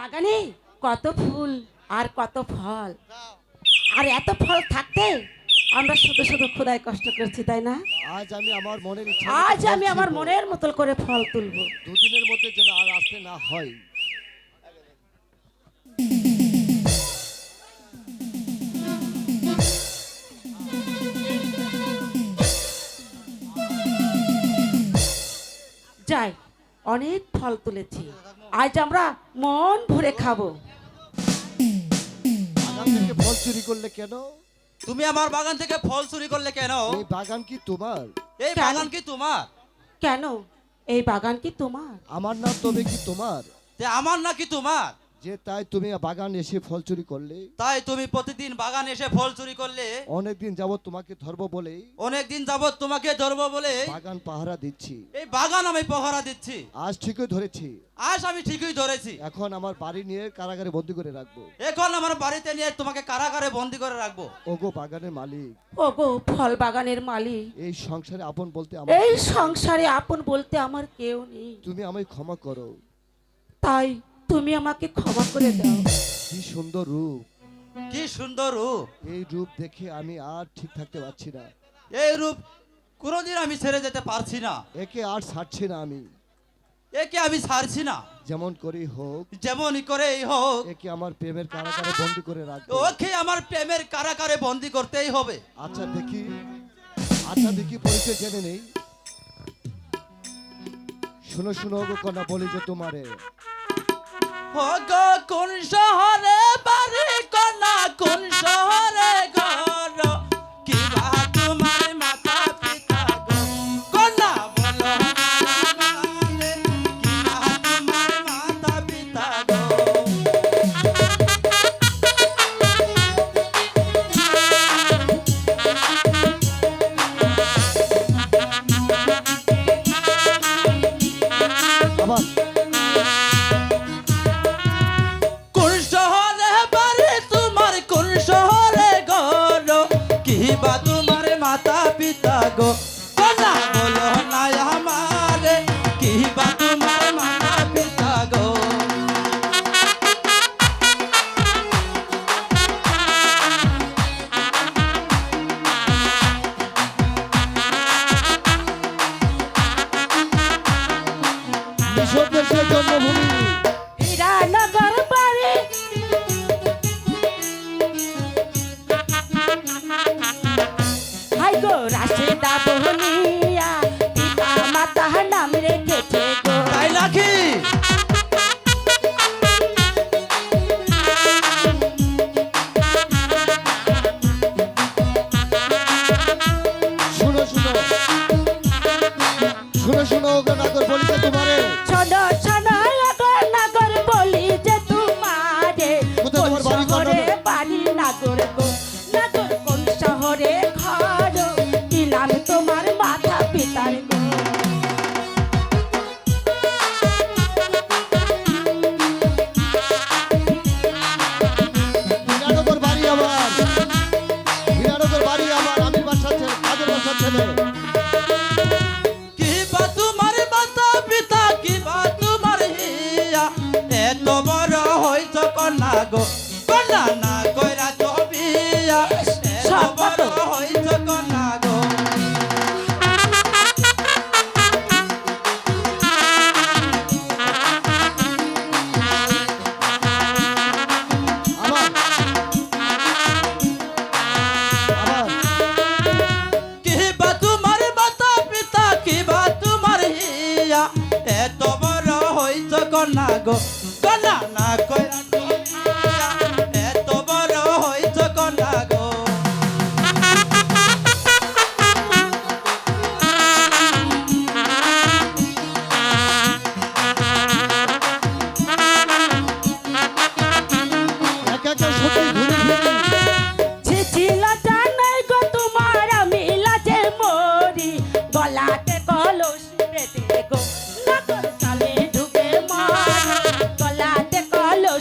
বাগানে কত ফুল আর কত ফল, আর এত ফল থাকতে আমরা শুধু শুধু খোদায় কষ্ট করছি, তাই না? আজ আমি আমার মনের ইচ্ছা আজ আমি আমার মনের মতো করে ফল তুলবো। দুদিনের মধ্যে যেন আর আসতে না হয়। যাই, অনেক ফল তুলেছি, আজ আমরা মন ভরে খাবো। বাগান থেকে ফল চুরি করলে কেন? তুমি আমার বাগান থেকে ফল চুরি করলে কেন? এই বাগান কি তোমার? এই বাগান কি তোমার? কেন এই বাগান কি তোমার? আমার না তবে কি তোমার? তে আমার নাকি তোমার? যে তাই তুমি বাগান এসে ফল চুরি করলে? তাই তুমি প্রতিদিন বাগান এসে ফল চুরি করলে? অনেকদিন যাবত তোমাকে ধরবো বলে অনেকদিন যাবত তোমাকে ধরবো বলে বাগান পাহারা দিচ্ছি। এই বাগান আমি পহরা দিচ্ছি। আজ ঠিকই ধরেছি। আজ আমি ঠিকই ধরেছি। এখন আমার বাড়ি নিয়ে কারাগারে বন্দি করে রাখবো। এখন আমার বাড়িতে নিয়ে তোমাকে কারাগারে বন্দি করে রাখবো। ওগো বাগানের মালিক, ওগো ফল বাগানের মালিক, এই সংসারে আপন বলতে এই সংসারে আপন বলতে আমার কেউ নেই, তুমি আমায় ক্ষমা করো। তাই তুমি আমাকে ক্ষমা করে দাও। কি সুন্দর রূপ, কি সুন্দর রূপ! এই রূপ দেখে আমি আর ঠিক থাকতে পারছি না। এই রূপ কোনোদিন আমি ছেড়ে যেতে পারছি না। একে আর ছাড়ছি না আমি। একে আমি ছাড়ছি না। যেমন করেই হোক যেমনই করেই হোক একে আমার প্রেমের কারাগারে বন্দি করে রাখবো। ওকে আমার প্রেমের কারাগারে বন্দি করতেই হবে। আচ্ছা দেখি পরিচয় জেনে নেই। শুনো শুনো গো কন্যা, বলি যে তোমারে ওগো কোন শহরে বাড়ি কন্যা, কোন শহরে ঘর, কি বা তোমার মাতা পিতা গো, কন্যা বলো আমারে, কি বা তোমার মাতা পিতা গো। আবার কোন শহরে বাড়ি তোমার, কোন শহরে ঘর, কি বা তোমার মাতা পিতা গো, কন্যা বলো না আমারে, কি বা তোমার মাতা পিতা গো। মিশর দেশের জন্মভূমি হীরানগর বাড়ি, হাই গো রাশেদা বহনিয়া, পিতা মাতা নাম রেখেছে গো। তাই নাকি? শুনো শুনো শুনো শুনো ওগো নাগর, বলি যে তোমারে শোনো শোনো নগর নগর বলি যে তোমারে, কোথায় কোন তোমার বাড়ি? শহরে বাড়ি নগর গো, নগর কোন শহরে ঘর, কি নাম তোমার মাতা পিতার গো। হীরানগর বাড়ি আমার, হীরানগর বাড়ি আমার, আমি বাসার ছেলে, কাজের বাসার ছেলে। কি বা তোমার মাতা পিতা, কি বা তোমার হিয়া, এত বড় হইছ কন্যা গো, কন্যা না কইরা তো বিয়া, এত বড় হইছ কন্যা গো। আবার আবার কি বা তোমার মাতা পিতা, কি বা তোমার হিয়া, এত বড় হইছ কন্যা গো, কন্যা না কইরা তো বিয়া, এত বড় হইছ কন্যা গো। একা একা সত্যি ঘুরে ফিরি। ছিল জানাই গো তোমার আমি লাজে মরি, গলাতে কলস বেঁধে গো নগর কালে ঢুকে মার, গলাতে কলস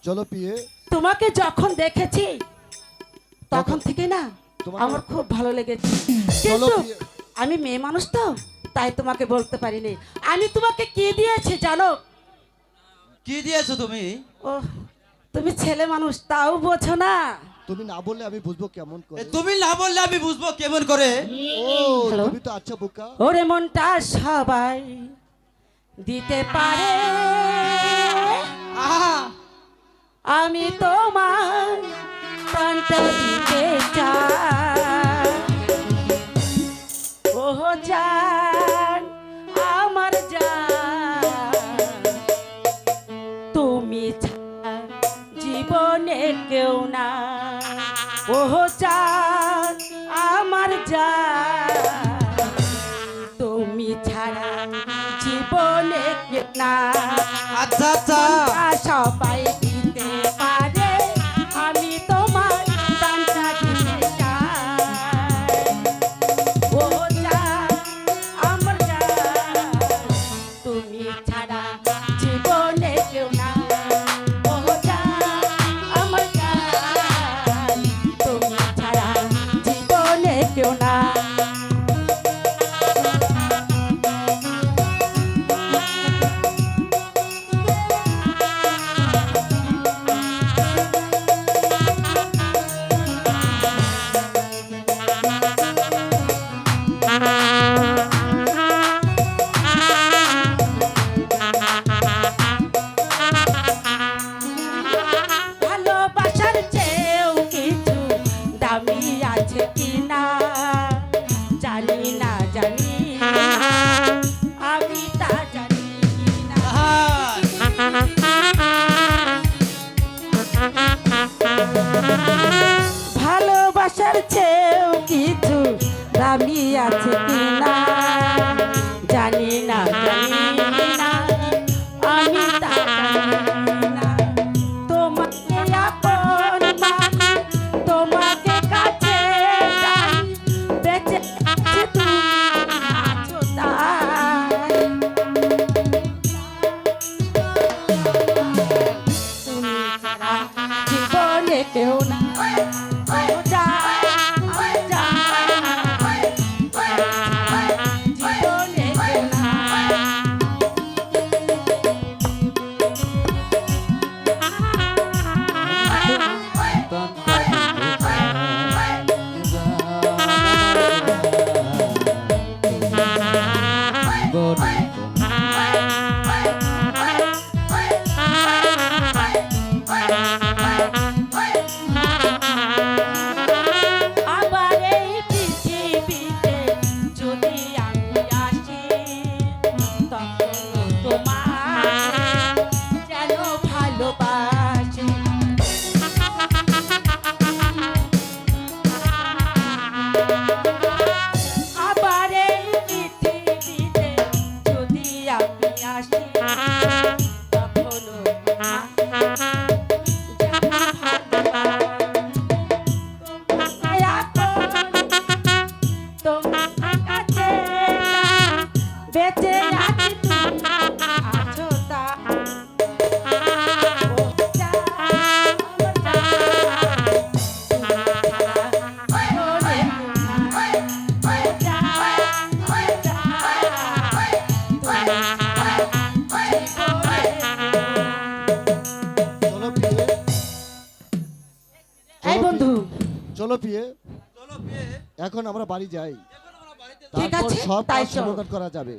চলো পিয়ে। তোমাকে যখন দেখেছি তখন থেকে না তোমাকে- আমার খুব ভালো লেগেছে, চলো কিন্তু পিয়ে। আমি মেয়ে মানুষ তো, তাই তোমাকে বলতে পারিনি। আমি তোমাকে কি দিয়েছি জানো? কি দিয়েছো তুমি? ও, তুমি ছেলে মানুষ তাও বোঝো না। তুমি না বললে আমি বুঝবো কেমন করে। তুমি না বললে আমি বুঝবো কেমন করে? ও হ্যালো? তুমি তো আচ্ছা বোকা। ওরে মনটা সবাই দিতে পারে, আহা, আমি তোমার প্রাণটা দিতে চাই। ও জান, আমার জান, তুমি ছাড়া জীবনে কেউ না। ও জান, আমার জান, তুমি ছাড়া জীবনে কেউ না। আচ্ছা আচ্ছা, মনটা সবাই দিতে পারে, আমি তোমার প্রাণটা দিতে চাই। ও জান, আমার জান, তুমি ছাড়া জীবনে কেউ না। ও জান, আমার জান, তুমি ছাড়া জীবনে কেউ না। ভালোবাসার চেয়েও কিছু দামি আছে কিনা জানি না, জানি না, আমি তা জানি না। আহা, ভালোবাসার চেয়েও কিছু দামি আছে কিনা জানি না, জানি না, আমি তা জানি না। তোমাকে আপন মানি, তোমাকে কাছে টানি, বেঁচে আছি তুমি আছো তাই। তুমি ছাড়া জীবনে কেউ না। ও জান, ও জান, জীবনে কেউ না। আবার এই পৃথিবীতে যদি আমি আসি, তখন তোমার যেন ভালোবাসি। আবার এই পৃথিবীতে যদি আমি আসি, তখন যেন ভালোবাসি। তোমার কাছে বেঁচে আছি তুমি আছো তা। ও জান, আমার জান, তুমি ছাড়া জীবনে কেউ না। ও জান, আমার জান, তুমি ছাড়া জীবনে চলো পিয়ে। এই বন্ধু, চলো পিয়ে। চলো বিয়ে, এখন আমরা বাড়ি যাই, এখন আমরা বাড়িতে ঠিক তারপর আছে, সব তাই কাজ চল। সমাধান করা যাবে।